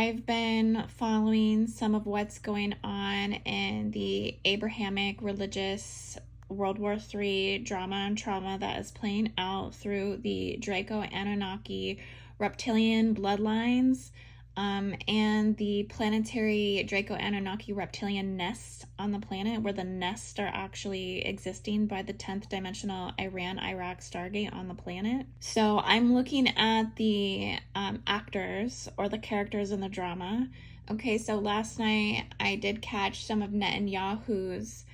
I've been following some of what's going on in the Abrahamic religious World War III drama and trauma that is playing out through the Draco-Anunnaki reptilian bloodlines, and the planetary Draco-Anunnaki reptilian nests on the planet, where the nests are actually existing by the 10th dimensional Iran-Iraq Stargate on the planet. So I'm looking at the actors or the characters in the drama. Okay, so last night I did catch some of Netanyahu's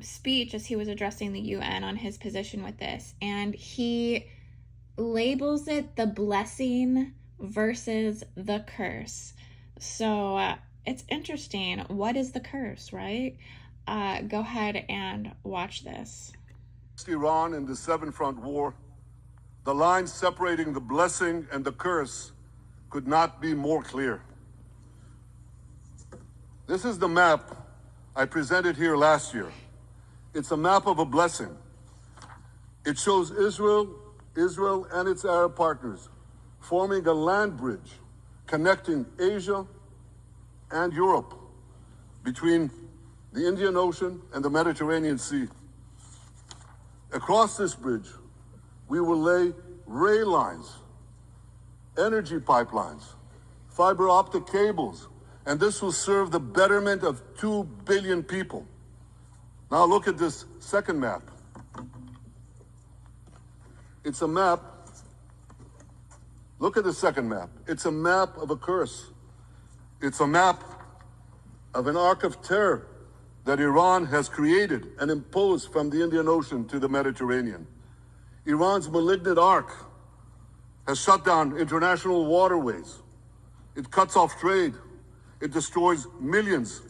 speech as he was addressing the UN on his position with this, and he labels it the blessing versus the curse. So it's interesting. What is the curse, right? Go ahead and watch this. Iran in the Seven Front War, the line separating the blessing and the curse could not be more clear. This is the map I presented here last year. It's a map of a blessing. It shows Israel and its Arab partners forming a land bridge connecting Asia and Europe between the Indian Ocean and the Mediterranean Sea. Across this bridge, we will lay rail lines, energy pipelines, fiber optic cables, and this will serve the betterment of 2 billion people. Now look at this second map. It's a map. Look at the second map. It's a map of a curse. It's a map of an arc of terror that Iran has created and imposed from the Indian Ocean to the Mediterranean. Iran's malignant arc has shut down international waterways. It cuts off trade. It destroys millions,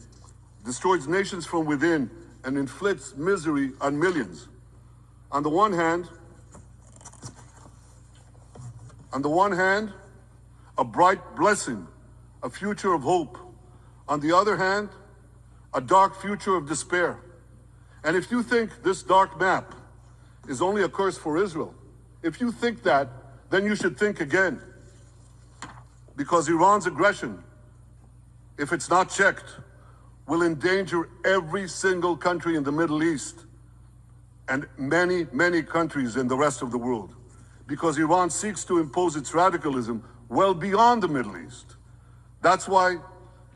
destroys nations from within, and inflicts misery on millions. On the one hand, a bright blessing, a future of hope. On the other hand, a dark future of despair. And if you think this dark map is only a curse for Israel, if you think that, then you should think again. Because Iran's aggression, if it's not checked, will endanger every single country in the Middle East and many, many countries in the rest of the world. Because Iran seeks to impose its radicalism well beyond the Middle East. That's why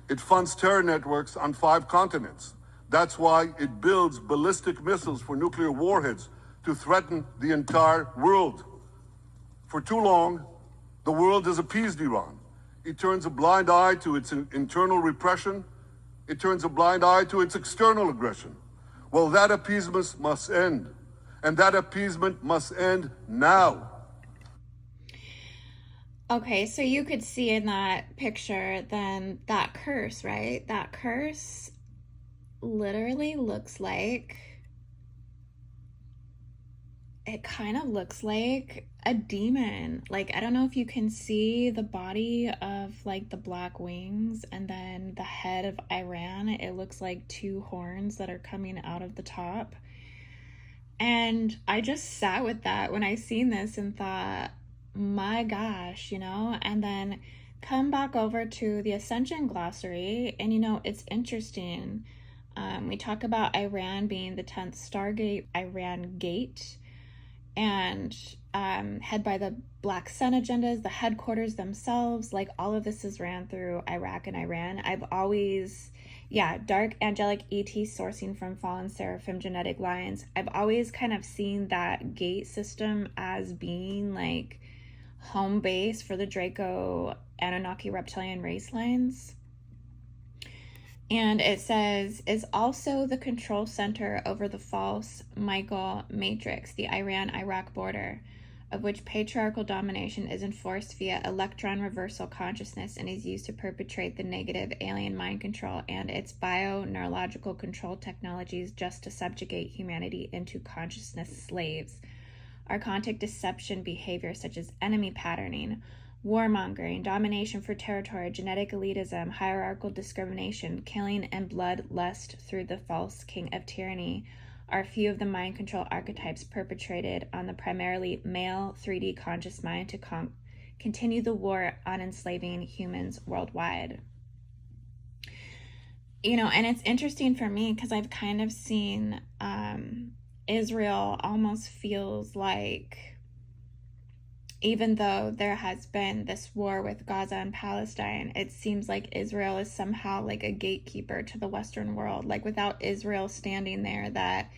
it funds terror networks on 5 continents. That's why it builds ballistic missiles for nuclear warheads to threaten the entire world. For too long, the world has appeased Iran. It turns a blind eye to its internal repression. It turns a blind eye to its external aggression. Well, that appeasement must end. And that appeasement must end now. Okay, so you could see in that picture then that curse, right? That curse literally looks like, it kind of looks like a demon. Like, I don't know if you can see the body of like the black wings and then the head of Iran. It looks like 2 horns that are coming out of the top. And I just sat with that when I seen this and thought, my gosh, you know. And then come back over to the Ascension Glossary, and you know, it's interesting. We talk about Iran being the 10th Stargate, Iran Gate, and head by the Black Sun agendas, the headquarters themselves, like all of this is ran through Iraq and Iran. I've always, dark angelic ET sourcing from fallen seraphim genetic lines. I've always kind of seen that gate system as being like home base for the Draco Anunnaki reptilian race lines. And it says, is also the control center over the false Michael matrix, the Iran-Iraq border, of which patriarchal domination is enforced via electron reversal consciousness and is used to perpetrate the negative alien mind control and its bio-neurological control technologies just to subjugate humanity into consciousness slaves. Archontic deception behavior such as enemy patterning, warmongering, domination for territory, genetic elitism, hierarchical discrimination, killing, and bloodlust through the false king of tyranny are few of the mind control archetypes perpetrated on the primarily male 3D conscious mind to continue the war on enslaving humans worldwide. You know, and it's interesting for me because I've kind of seen Israel almost feels like, even though there has been this war with Gaza and Palestine, it seems like Israel is somehow like a gatekeeper to the Western world. Like without Israel standing there, that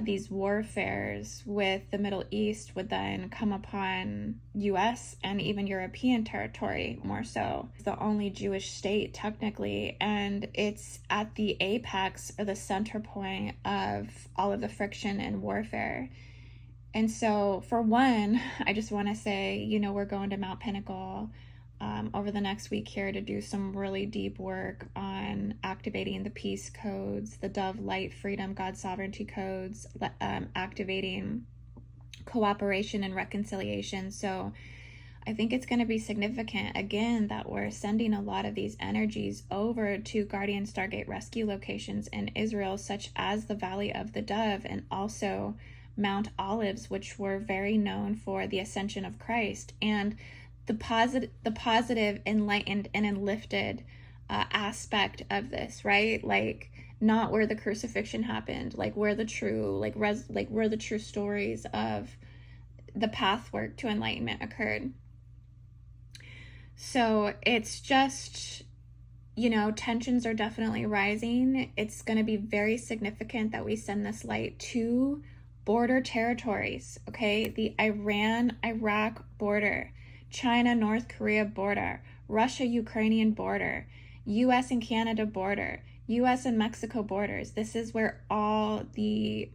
these warfares with the Middle East would then come upon US and even European territory more so. It's the only Jewish state technically, and it's at the apex or the center point of all of the friction and warfare. And so for one, I just want to say, you know, we're going to Mount Pinnacle over the next week here to do some really deep work on activating the peace codes, the Dove, Light, Freedom, God Sovereignty codes, activating cooperation and reconciliation. So I think it's going to be significant, again, that we're sending a lot of these energies over to Guardian Stargate rescue locations in Israel, such as the Valley of the Dove and also Mount Olives, which were very known for the ascension of Christ and the positive, enlightened, and enlifted aspect of this, right? Like not where the crucifixion happened, like where the true, where the true stories of the pathwork to enlightenment occurred. So it's just, you know, tensions are definitely rising. It's going to be very significant that we send this light to border territories, okay? The Iran-Iraq border, China-North Korea border, Russia-Ukrainian border, US and Canada border, US and Mexico borders. This is where all the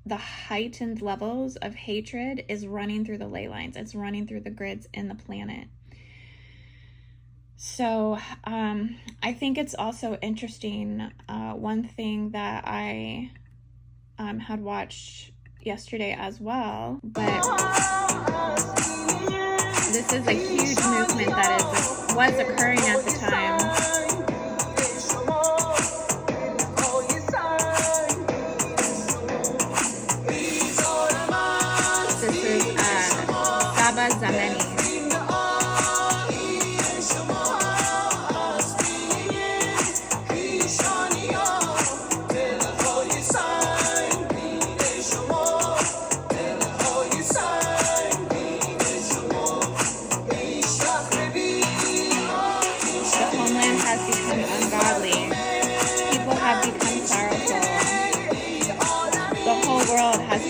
heightened levels of hatred is running through the ley lines. It's running through the grids in the planet. So I think it's also interesting. One thing that I had watched yesterday as well, but this is a huge movement that was occurring at the time. This is Saba Zameni.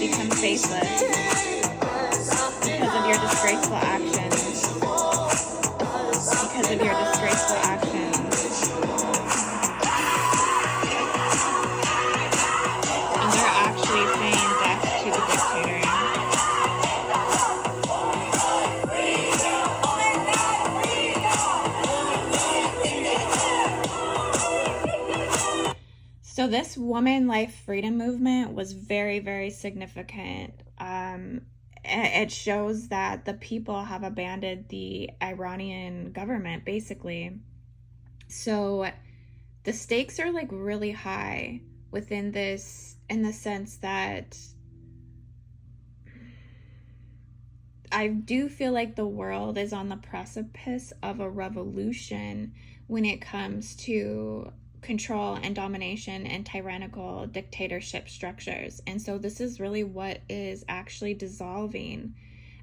Become faceless because of your disgraceful actions. Because of your disgraceful actions. And they're actually saying death to the dictator. So this woman life freedom movement was very, very significant. It shows that the people have abandoned the Iranian government, basically. So the stakes are like really high within this, in the sense that I do feel like the world is on the precipice of a revolution when it comes to control and domination and tyrannical dictatorship structures. And so this is really what is actually dissolving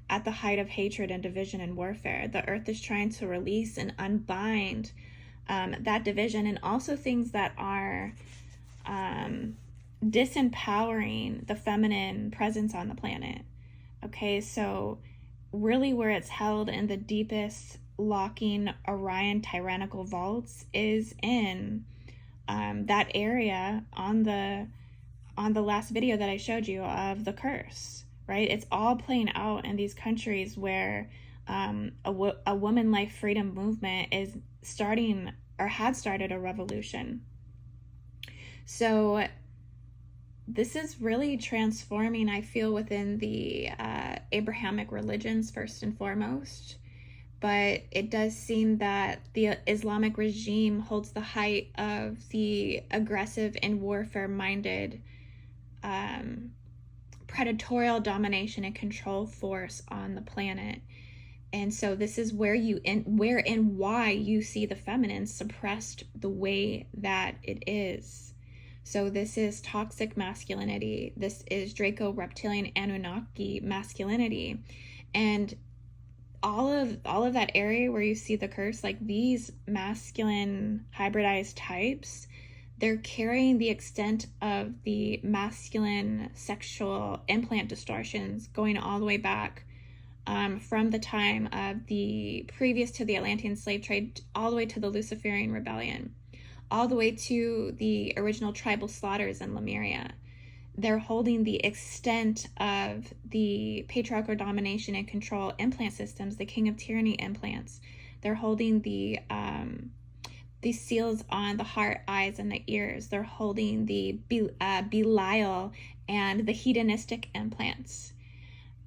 at the height of hatred and division and warfare. The earth is trying to release and unbind that division, and also things that are disempowering the feminine presence on the planet. Okay, so really where it's held in the deepest locking Orion tyrannical vaults is in that area on the last video that I showed you of the curse, right? It's all playing out in these countries where a woman life freedom movement is starting or had started a revolution. So this is really transforming, I feel, within the Abrahamic religions first and foremost. But it does seem that the Islamic regime holds the height of the aggressive and warfare-minded predatorial domination and control force on the planet. And so this is where where and why you see the feminine suppressed the way that it is. So this is toxic masculinity. This is Draco reptilian Anunnaki masculinity. And all of that area where you see the curse, like these masculine hybridized types, they're carrying the extent of the masculine sexual implant distortions going all the way back from the time of the previous to the Atlantean slave trade, all the way to the Luciferian rebellion, all the way to the original tribal slaughters in Lemuria. They're holding the extent of the patriarchal domination and control implant systems, the king of tyranny implants. They're holding the seals on the heart, eyes, and the ears. They're holding the Belial and the hedonistic implants.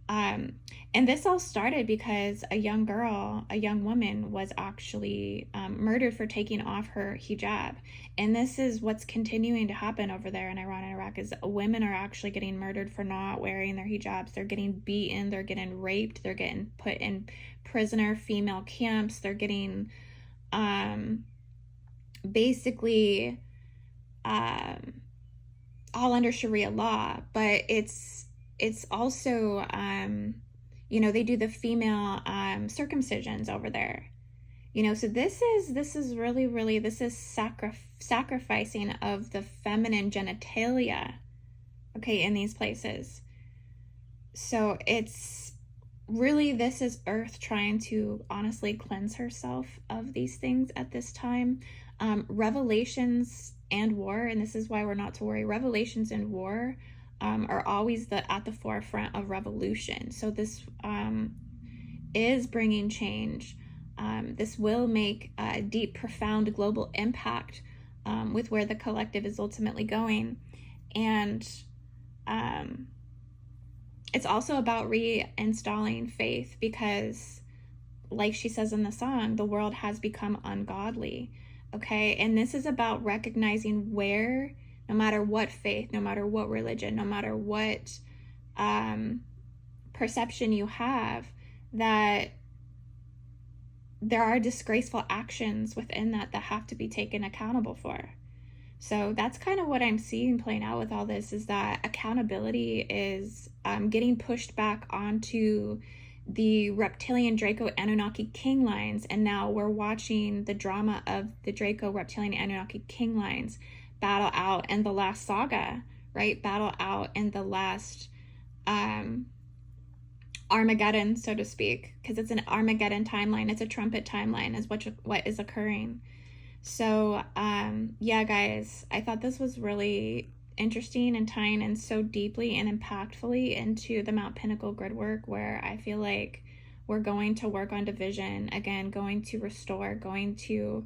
And this all started because a young woman was actually murdered for taking off her hijab. And this is what's continuing to happen over there in Iran and Iraq, is women are actually getting murdered for not wearing their hijabs. They're getting beaten, they're getting raped, they're getting put in prisoner female camps, they're getting basically all under Sharia law. But it's also they do the female circumcisions over there, so this is really this is sacrificing of the feminine genitalia, okay, in these places. So it's really, this is Earth trying to honestly cleanse herself of these things at this time. Revelations and war, and this is why we're not to worry, revelations and war are always at the forefront of revolution. So this is bringing change. This will make a deep, profound global impact with where the collective is ultimately going. And it's also about reinstalling faith, because like she says in the song, the world has become ungodly. Okay, and this is about recognizing where, no matter what faith, no matter what religion, no matter what perception you have, that there are disgraceful actions within that have to be taken accountable for. So that's kind of what I'm seeing playing out with all this, is that accountability is getting pushed back onto the reptilian Draco Anunnaki king lines. And now we're watching the drama of the Draco reptilian Anunnaki king lines battle out in the last saga, right? Battle out in the last Armageddon, so to speak, because it's an Armageddon timeline. It's a trumpet timeline is what is occurring. So yeah, guys, I thought this was really interesting and tying in so deeply and impactfully into the Mount Pinnacle grid work, where I feel like we're going to work on division again, going to restore, going to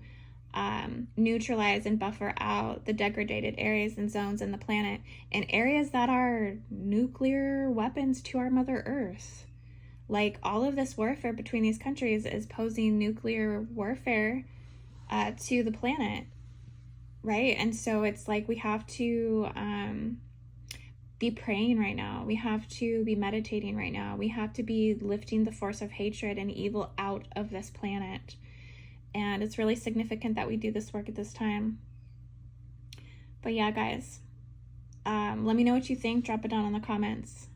neutralize and buffer out the degraded areas and zones in the planet, and areas that are nuclear weapons to our Mother Earth. Like, all of this warfare between these countries is posing nuclear warfare to the planet, right? And so it's like we have to be praying right now. We have to be meditating right now. We have to be lifting the force of hatred and evil out of this planet. And it's really significant that we do this work at this time. But yeah, guys, let me know what you think. Drop it down in the comments.